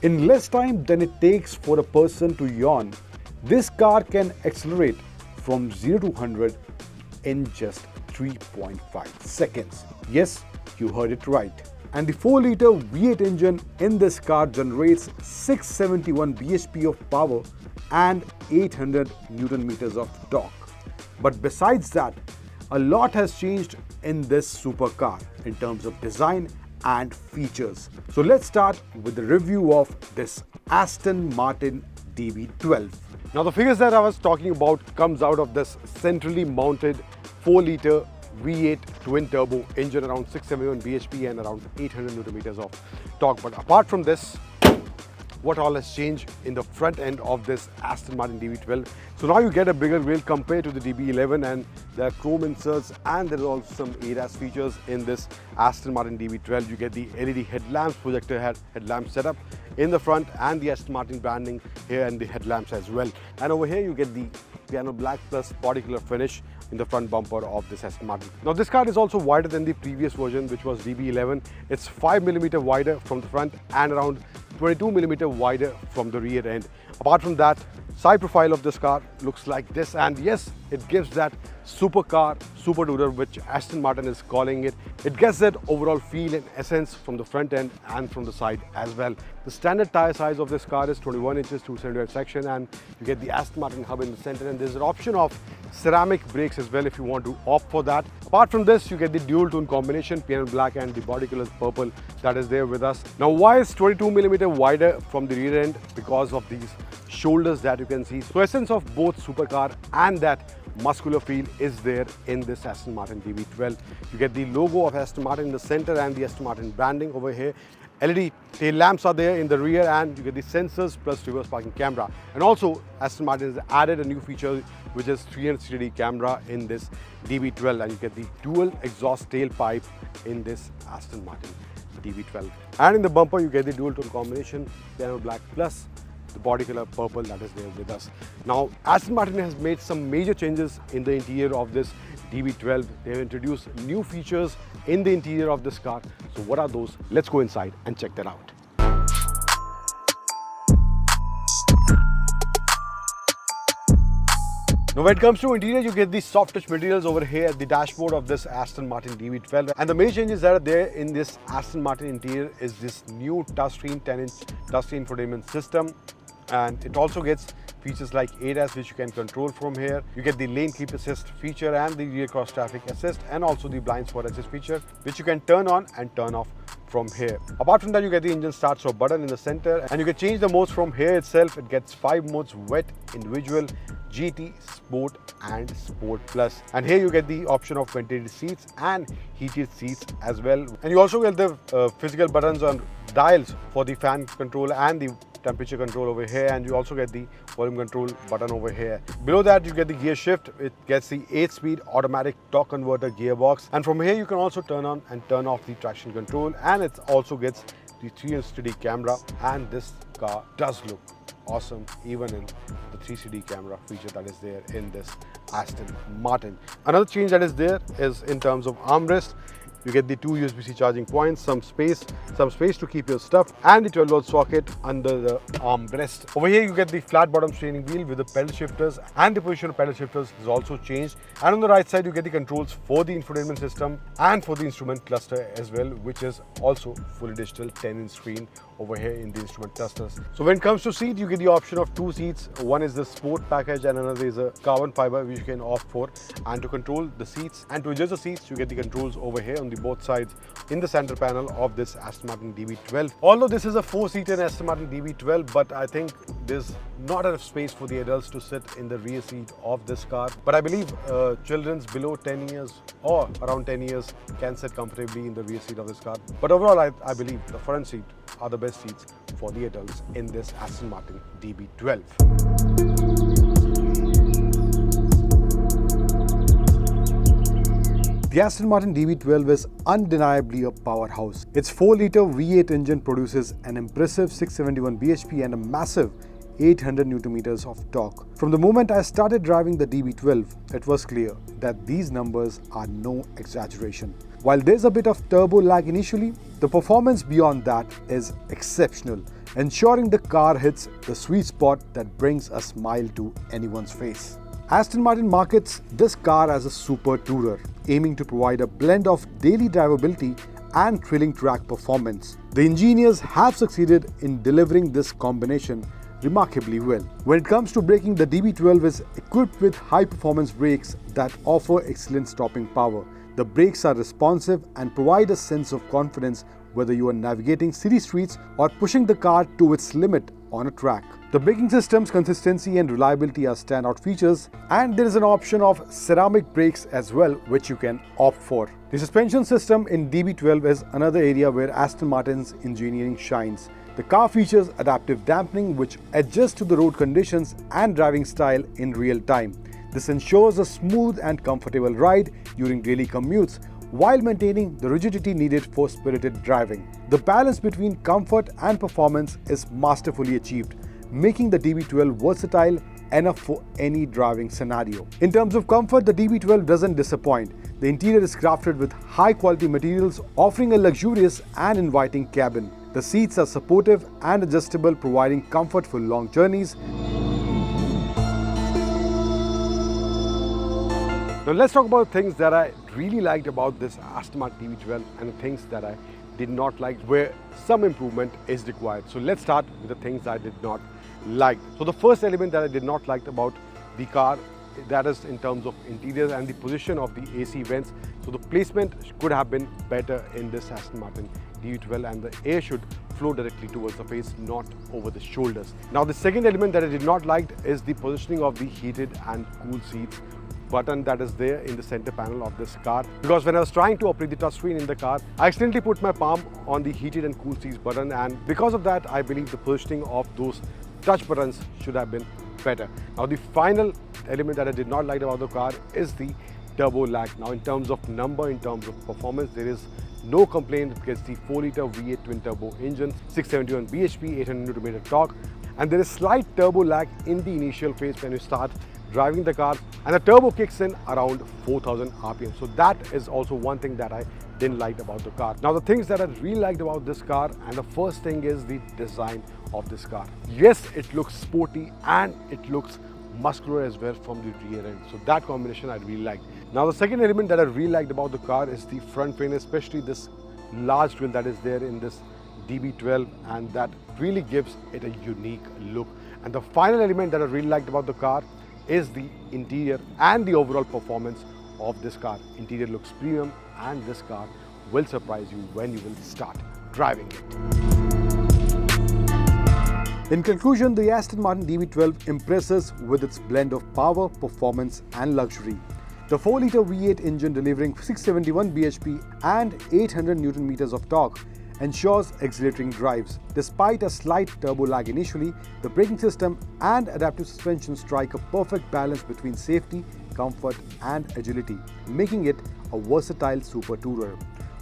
In less time than it takes for a person to yawn, this car can accelerate from 0 to 100 in just 3.5 seconds. Yes, you heard it right. And the 4-liter V8 engine in this car generates 671 bhp of power and 800 Newton meters of torque. But besides that, a lot has changed in this supercar in terms of design and features. So let's start with the review of this Aston Martin DB12. Now the figures that I was talking about comes out of this centrally mounted 4-liter V8 twin turbo engine, around 671 bhp and around 800 Newton meters of torque. But apart from this, what all has changed in the front end of this Aston Martin DB12. So now you get a bigger grille compared to the DB11, and there are chrome inserts and there are also some ADAS features in this Aston Martin DB12. You get the LED headlamps, projector headlamp setup in the front, and the Aston Martin branding here and the headlamps as well. And over here you get the piano black plus body color finish in the front bumper of this Aston Martin. Now this car is also wider than the previous version, which was DB11. It's 5mm wider from the front and around 22mm wider from the rear end. Apart from that, side profile of this car looks like this, and yes, it gives that supercar, super duper, which Aston Martin is calling it. It gets that overall feel and essence from the front end and from the side as well. The standard tire size of this car is 21 inches, 275 section, and you get the Aston Martin hub in the center, and there's an option of ceramic brakes as well if you want to opt for that. Apart from this, you get the dual tone combination, piano black and the body color purple that is there with us. Now why is 22mm wider from the rear end? Because of these shoulders that you can see. So essence of both supercar and that muscular feel is there in this Aston Martin DB12. You get the logo of Aston Martin in the center and the Aston Martin branding over here. LED tail lamps are there in the rear, and you get the sensors plus reverse parking camera. And also Aston Martin has added a new feature which is 360 camera in this DB12, and you get the dual exhaust tailpipe in this Aston Martin DB12. And in the bumper you get the dual tone combination, piano black plus the body color purple that is there with us. Now Aston Martin has made some major changes in the interior of this DB12. They have introduced new features in the interior of this car. So what are those? Let's go inside and check that out. Now when it comes to interior, you get the soft touch materials over here at the dashboard of this Aston Martin DB12. And the major changes that are there in this Aston Martin interior is this new touchscreen 10-inch touchscreen infotainment system. And it also gets features like ADAS, which you can control from here. You get the lane keep assist feature and the rear cross traffic assist, and also the blind spot assist feature, which you can turn on and turn off from here. Apart from that, you get the engine start stop button in the center, and you can change the modes from here itself. It gets 5 modes: wet, individual, GT, Sport and Sport Plus. And here you get the option of ventilated seats and heated seats as well. And you also get the physical buttons on dials for the fan control and the temperature control over here, and you also get the volume control button over here. Below that you get the gear shift. It gets the 8-speed automatic torque converter gearbox, and from here you can also turn on and turn off the traction control, and it also gets the 360 camera, and this car does look awesome even in the 360 camera feature that is there in this Aston Martin. Another change that is there is in terms of armrest. You get the 2 USB-C charging points, some space to keep your stuff, and the 12-volt socket under the armrest. Over here you get the flat bottom steering wheel with the pedal shifters, and the position of pedal shifters is also changed. And on the right side you get the controls for the infotainment system and for the instrument cluster as well, which is also fully digital 10-inch screen over here in the instrument clusters. So when it comes to seat, you get the option of 2 seats. One is the sport package and another is a carbon fiber, which you can opt for. And to control the seats and to adjust the seats, you get the controls over here on the both sides in the center panel of this Aston Martin DB12. Although this is a 4-seater Aston Martin DB12, but I think there's not enough space for the adults to sit in the rear seat of this car. But I believe children below 10 years or around 10 years can sit comfortably in the rear seat of this car. But overall, I believe the front seat are the best seats for the adults in this Aston Martin DB12. The Aston Martin DB12 is undeniably a powerhouse. Its 4-liter V8 engine produces an impressive 671 bhp and a massive 800 Nm of torque. From the moment I started driving the DB12, it was clear that these numbers are no exaggeration. While there's a bit of turbo lag initially, the performance beyond that is exceptional, ensuring the car hits the sweet spot that brings a smile to anyone's face. Aston Martin markets this car as a super tourer, aiming to provide a blend of daily drivability and thrilling track performance. The engineers have succeeded in delivering this combination remarkably well. When it comes to braking, the DB12 is equipped with high-performance brakes that offer excellent stopping power. The brakes are responsive and provide a sense of confidence whether you are navigating city streets or pushing the car to its limit on a track. The braking system's consistency and reliability are standout features, and there is an option of ceramic brakes as well, which you can opt for. The suspension system in DB12 is another area where Aston Martin's engineering shines. The car features adaptive dampening, which adjusts to the road conditions and driving style in real time. This ensures a smooth and comfortable ride during daily commutes, while maintaining the rigidity needed for spirited driving. The balance between comfort and performance is masterfully achieved, making the DB12 versatile enough for any driving scenario. In terms of comfort, the DB12 doesn't disappoint. The interior is crafted with high-quality materials, offering a luxurious and inviting cabin. The seats are supportive and adjustable, providing comfort for long journeys. Now let's talk about things that I really liked about this Aston Martin DB12 and the things that I did not like, where some improvement is required. So let's start with the things I did not like. So the first element that I did not like about the car, that is in terms of interior and the position of the AC vents. So the placement could have been better in this Aston Martin DB12, and the air should flow directly towards the face, not over the shoulders. Now the second element that I did not like is the positioning of the heated and cool seats button that is there in the center panel of this car, because when I was trying to operate the touchscreen in the car, I accidentally put my palm on the heated and cool seats button, and because of that I believe the positioning of those touch buttons should have been better. Now the final element that I did not like about the car is the turbo lag. Now in terms of number, in terms of performance, there is no complaint because the 4-litre V8 twin turbo engine, 671 bhp, 800 Nm torque, and there is slight turbo lag in the initial phase when you start driving the car, and the turbo kicks in around 4000 rpm. So that is also one thing that I didn't like about the car. Now the things that I really liked about this car, and the first thing is the design of this car. Yes, it looks sporty and it looks muscular as well from the rear end. So that combination I really liked. Now the second element that I really liked about the car is the front fender, especially this large grille that is there in this DB12, and that really gives it a unique look. And the final element that I really liked about the car is the interior and the overall performance of this car. Interior looks premium, and this car will surprise you when you will start driving it. In conclusion, the Aston Martin DB12 impresses with its blend of power, performance and luxury. The 4-litre V8 engine delivering 671 bhp and 800 Nm of torque ensures exhilarating drives. Despite a slight turbo lag initially, the braking system and adaptive suspension strike a perfect balance between safety, comfort and agility, making it a versatile super tourer.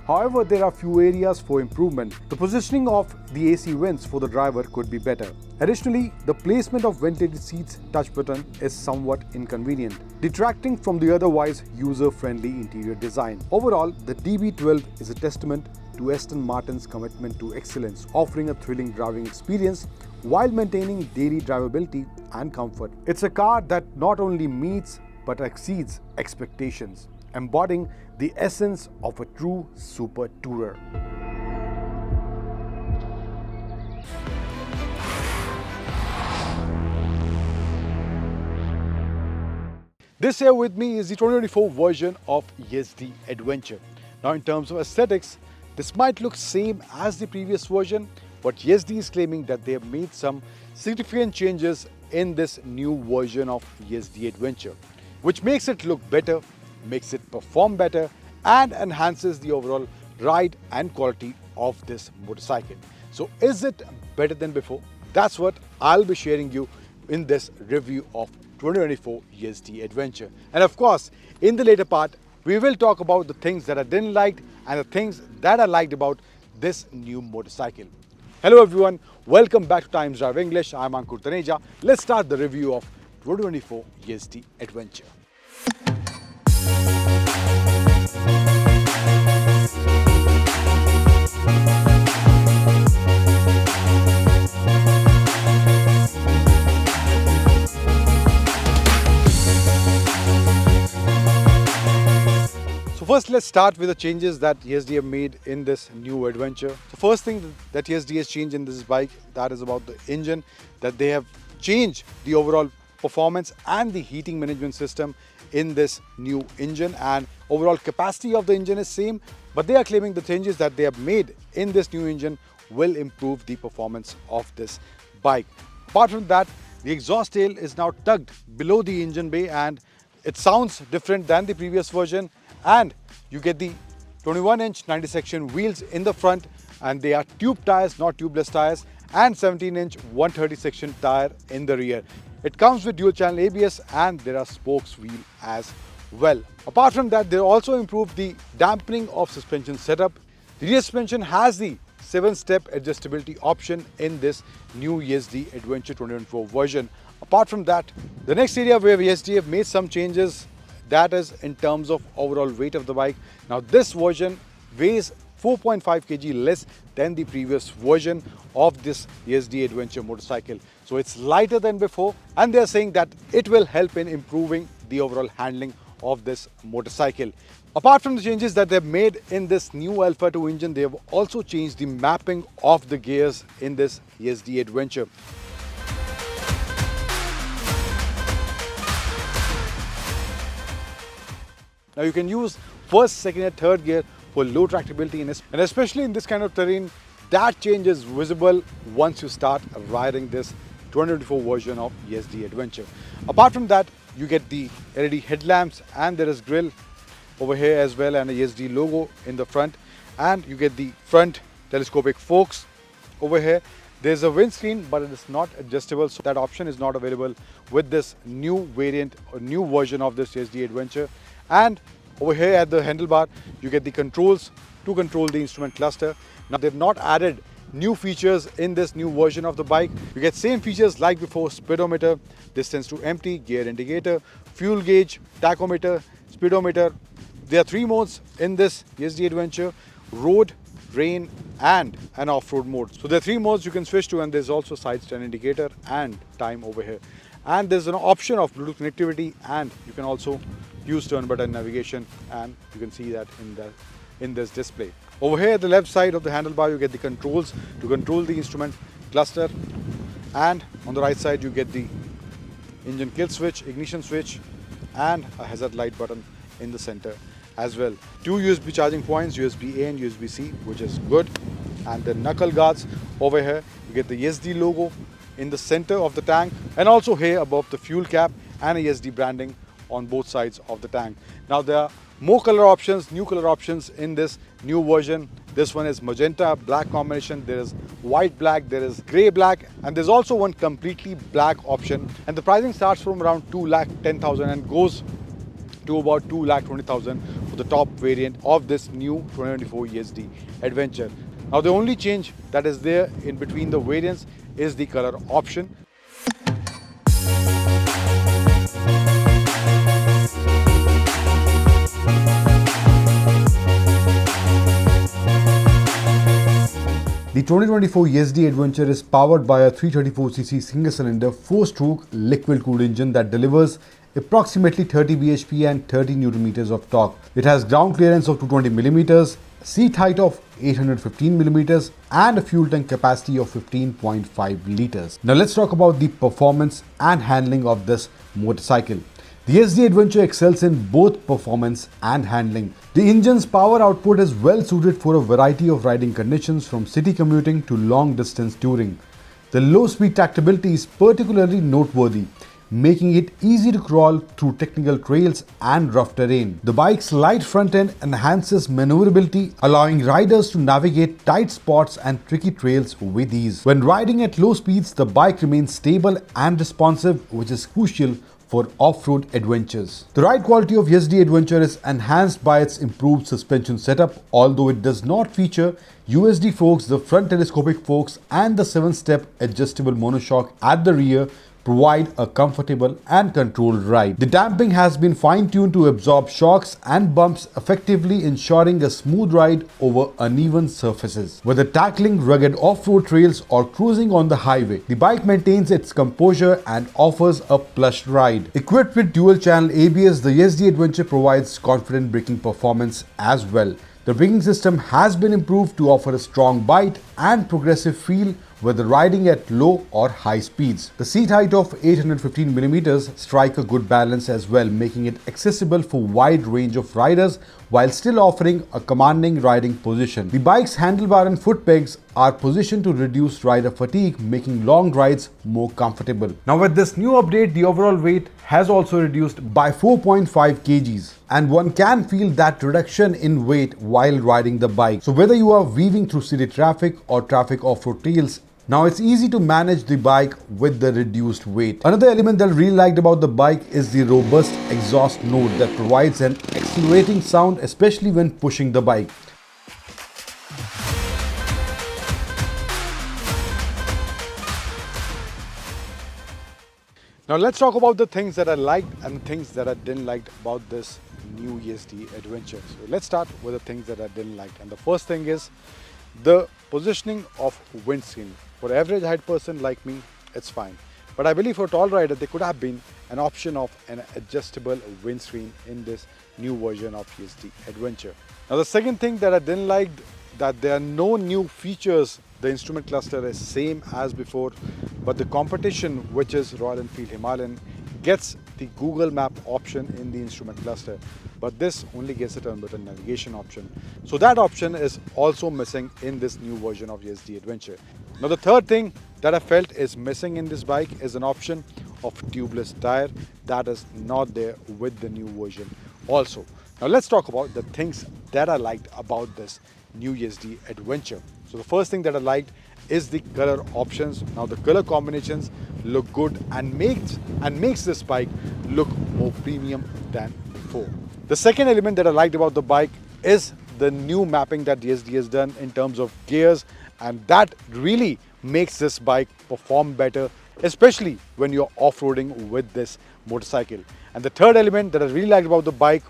However, there are few areas for improvement. The positioning of the AC vents for the driver could be better. Additionally, the placement of ventilated seats touch button is somewhat inconvenient, detracting from the otherwise user-friendly interior design. Overall, the DB12 is a testament to Aston Martin's commitment to excellence, offering a thrilling driving experience while maintaining daily drivability and comfort. It's a car that not only meets but exceeds expectations, embodying the essence of a true super tourer. This here with me is the 2024 version of Yezdi Adventure. Now in terms of aesthetics, this might look same as the previous version, but Yezdi is claiming that they have made some significant changes in this new version of Yezdi Adventure, which makes it look better, makes it perform better and enhances the overall ride and quality of this motorcycle. So is it better than before? That's what I'll be sharing you in this review of 2024 Yezdi Adventure. And of course, in the later part, we will talk about the things that I didn't like and the things that I liked about this new motorcycle. Hello everyone, welcome back to Times Drive English. I'm Ankur Taneja. Let's start the review of 2024 Yezdi Adventure. first, let's start with the changes that Yezdi have made in this new adventure. The first thing that Yezdi has changed in this bike, that is about the engine, that they have changed the overall performance and the heating management system in this new engine, and overall capacity of the engine is same, but they are claiming the changes that they have made in this new engine will improve the performance of this bike. Apart from that, the exhaust tail is now tucked below the engine bay and it sounds different than the previous version, and you get the 21-inch 90 section wheels in the front, and they are tube tires, not tubeless tires, and 17-inch 130 section tire in the rear. It comes with dual channel ABS and there are spokes wheel as well. Apart from that, they also improved the dampening of suspension setup. The rear suspension has the 7-step adjustability option in this new Yezdi Adventure 2024 version. Apart from that, the next area where Yezdi have made some changes, that is in terms of overall weight of the bike. Now this version weighs 4.5 kg less than the previous version of this Yezdi Adventure motorcycle. So it's lighter than before, and they're saying that it will help in improving the overall handling of this motorcycle. Apart from the changes that they've made in this new Alpha 2 engine, they have also changed the mapping of the gears in this Yezdi Adventure. Now you can use first, second and third gear for low tractability, and especially in this kind of terrain, that change is visible once you start riding this 2024 version of Yezdi Adventure. Apart from that, you get the LED headlamps, and there is grille over here as well, and a Yezdi logo in the front, and you get the front telescopic forks over here. There's a windscreen, but it is not adjustable, so that option is not available with this new variant or new version of this Yezdi Adventure. And over here at the handlebar, you get the controls to control the instrument cluster. Now they've not added new features in this new version of the bike. You get same features like before: speedometer, distance to empty, gear indicator, fuel gauge, tachometer, speedometer. There are 3 modes in this Yezdi Adventure: road, rain and an off-road mode. So there are 3 modes you can switch to, and there's also side stand indicator and time over here. And there's an option of Bluetooth connectivity, and you can also use turn button navigation, and you can see that in this display. Over here at the left side of the handlebar, you get the controls to control the instrument cluster, and on the right side you get the engine kill switch, ignition switch and a hazard light button in the center as well. 2 USB charging points, USB A and USB C, which is good. And the knuckle guards over here, you get the Yezdi logo in the center of the tank, and also here above the fuel cap, and a Yezdi branding on both sides of the tank. Now there are more color options, new color options in this new version. This one is magenta black combination, there is white black, there is grey black, and there's also one completely black option. And the pricing starts from around 2,10,000 and goes to about 2,20,000 for the top variant of this new 2024 Yezdi Adventure. Now the only change that is there in between the variants is the color option. The 2024 Yezdi Adventure is powered by a 334cc single-cylinder 4-stroke liquid-cooled engine that delivers approximately 30 bhp and 30 Nm of torque. It has ground clearance of 220mm, seat height of 815mm and a fuel tank capacity of 15.5 liters. Now let's talk about the performance and handling of this motorcycle. The Yezdi Adventure excels in both performance and handling. The engine's power output is well suited for a variety of riding conditions, from city commuting to long distance touring. The low speed tractability is particularly noteworthy, making it easy to crawl through technical trails and rough terrain. The bike's light front end enhances maneuverability, allowing riders to navigate tight spots and tricky trails with ease. When riding at low speeds, the bike remains stable and responsive, which is crucial for off-road adventures. The ride quality of Yezdi Adventure is enhanced by its improved suspension setup, although it does not feature USD forks, the front telescopic forks and the 7-step adjustable monoshock at the rear provide a comfortable and controlled ride. The damping has been fine-tuned to absorb shocks and bumps, effectively ensuring a smooth ride over uneven surfaces. Whether tackling rugged off-road trails or cruising on the highway, the bike maintains its composure and offers a plush ride. Equipped with dual-channel ABS, the Yezdi Adventure provides confident braking performance as well. The braking system has been improved to offer a strong bite and progressive feel whether riding at low or high speeds. The seat height of 815mm strike a good balance as well, making it accessible for wide range of riders while still offering a commanding riding position. The bike's handlebar and foot pegs are positioned to reduce rider fatigue, making long rides more comfortable. Now with this new update, the overall weight has also reduced by 4.5 kgs, and one can feel that reduction in weight while riding the bike. So whether you are weaving through city traffic or traffic off-road trails, now it's easy to manage the bike with the reduced weight. Another element that I really liked about the bike is the robust exhaust note that provides an exhilarating sound, especially when pushing the bike. Now let's talk about the things that I liked and the things that I didn't like about this new Yezdi Adventure. So let's start with the things that I didn't like. And the first thing is the positioning of windscreen. For an average height person like me, it's fine. But I believe for a tall rider, there could have been an option of an adjustable windscreen in this new version of Yezdi Adventure. Now the second thing that I didn't like, that there are no new features. The instrument cluster is same as before, but the competition, which is Royal Enfield Himalayan, gets the Google Map option in the instrument cluster, but this only gets a turn button navigation option. So that option is also missing in this new version of Yezdi Adventure. Now the third thing that I felt is missing in this bike is an option of tubeless tire that is not there with the new version also. Now let's talk about the things that I liked about this new Yezdi Adventure. So the first thing that I liked is the color options. Now the color combinations look good and makes this bike look more premium than before. The second element that I liked about the bike is the new mapping that Yezdi has done in terms of gears, and that really makes this bike perform better, especially when you're off-roading with this motorcycle. And the third element that I really liked about the bike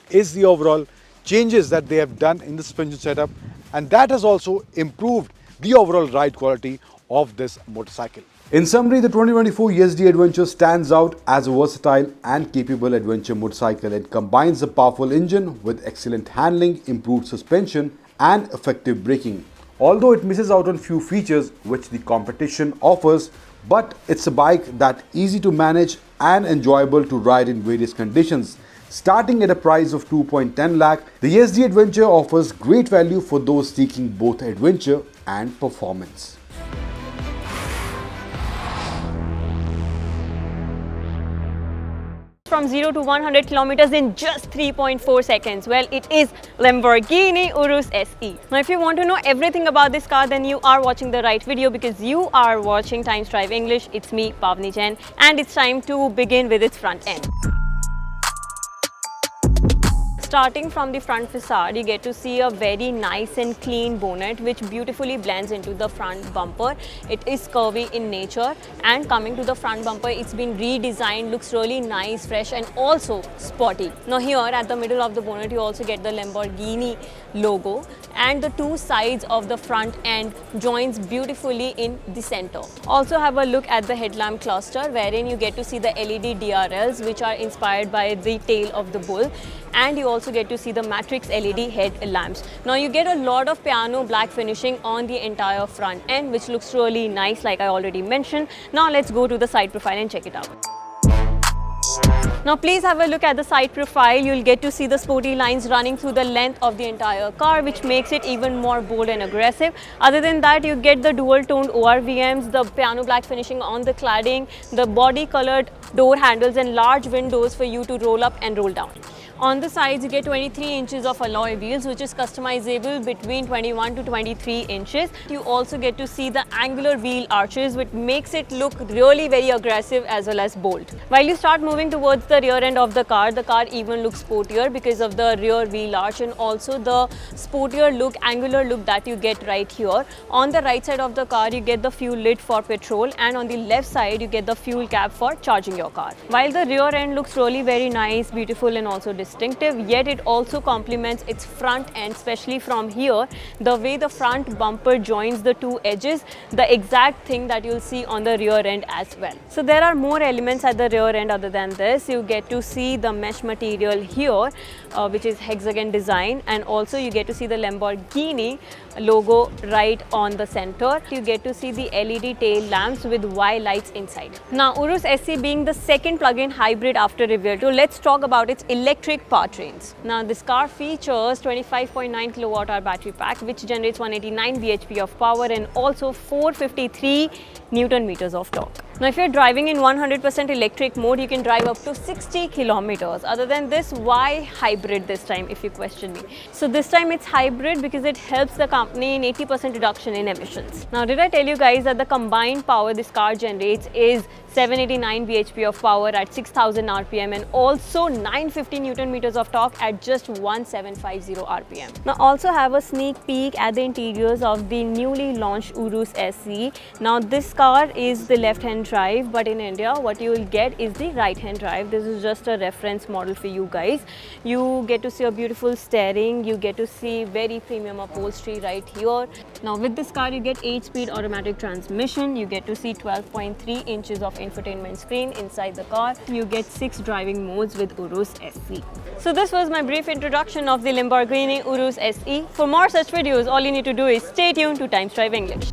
is the overall changes that they have done in the suspension setup, and that has also improved the overall ride quality of this motorcycle. In summary, the 2024 Yezdi Adventure stands out as a versatile and capable adventure motorcycle. It combines a powerful engine with excellent handling, improved suspension and effective braking. Although it misses out on few features which the competition offers, but it's a bike that's easy to manage and enjoyable to ride in various conditions. Starting at a price of 2.10 lakh, the Yezdi Adventure offers great value for those seeking both adventure and performance. From 0 to 100 kilometers in just 3.4 seconds. Well, it is Lamborghini Urus SE. Now, if you want to know everything about this car, then you are watching the right video, because you are watching Times Drive English. It's me, Pavni Jain, and it's time to begin with its front end. Starting from the front facade, you get to see a very nice and clean bonnet which beautifully blends into the front bumper. It is curvy in nature, and coming to the front bumper, it's been redesigned, looks really nice, fresh and also sporty. Now here at the middle of the bonnet, you also get the Lamborghini logo, and the two sides of the front end joins beautifully in the center. Also have a look at the headlamp cluster, wherein you get to see the LED DRLs which are inspired by the tail of the bull, and you also get to see the matrix LED headlamps. Now you get a lot of piano black finishing on the entire front end, which looks really nice, like I already mentioned. Now let's go to the side profile and check it out. Now please have a look at the side profile. You'll get to see the sporty lines running through the length of the entire car, which makes it even more bold and aggressive. Other than that, you get the dual toned ORVMs, the piano black finishing on the cladding, the body colored door handles and large windows for you to roll up and roll down. On the sides, you get 23 inches of alloy wheels, which is customizable between 21 to 23 inches. You also get to see the angular wheel arches, which makes it look really very aggressive as well as bold. While you start moving towards the rear end of the car even looks sportier because of the rear wheel arch and also the sportier look, angular look that you get right here. On the right side of the car, you get the fuel lid for petrol, and on the left side, you get the fuel cap for charging your car. While the rear end looks really very nice, beautiful and also distinctive, yet it also complements its front end, especially from here, the way the front bumper joins the two edges, the exact thing that you'll see on the rear end as well. So there are more elements at the rear end other than this. You get to see the mesh material here, which is hexagon design, and also you get to see the Lamborghini logo right on the center. You get to see the LED tail lamps with Y lights inside. Now, Urus SE being the second plug-in hybrid after Revuelto, let's talk about its electric powertrains. Now, this car features 25.9 kilowatt-hour battery pack, which generates 189 bhp of power and also 453 Newton meters of torque. Now, if you're driving in 100% electric mode, you can drive up to 60 kilometers. Other than this, why hybrid this time, if you question me? So this time it's hybrid because it helps the company in 80% reduction in emissions. Now, did I tell you guys that the combined power this car generates is 789 bhp of power at 6000 rpm and also 950 Newton meters of torque at just 1750 rpm. Now, also have a sneak peek at the interiors of the newly launched Urus SE. Now, this car is the left-hand drive, but in India what you will get is the right-hand drive. This is just a reference model for you guys. You get to see a beautiful steering, you get to see very premium upholstery right here. Now, with this car you get 8-speed automatic transmission, you get to see 12.3 inches of infotainment screen inside the car. You get 6 driving modes with Urus SE. So this was my brief introduction of the Lamborghini Urus SE. For more such videos, all you need to do is stay tuned to Times Drive English.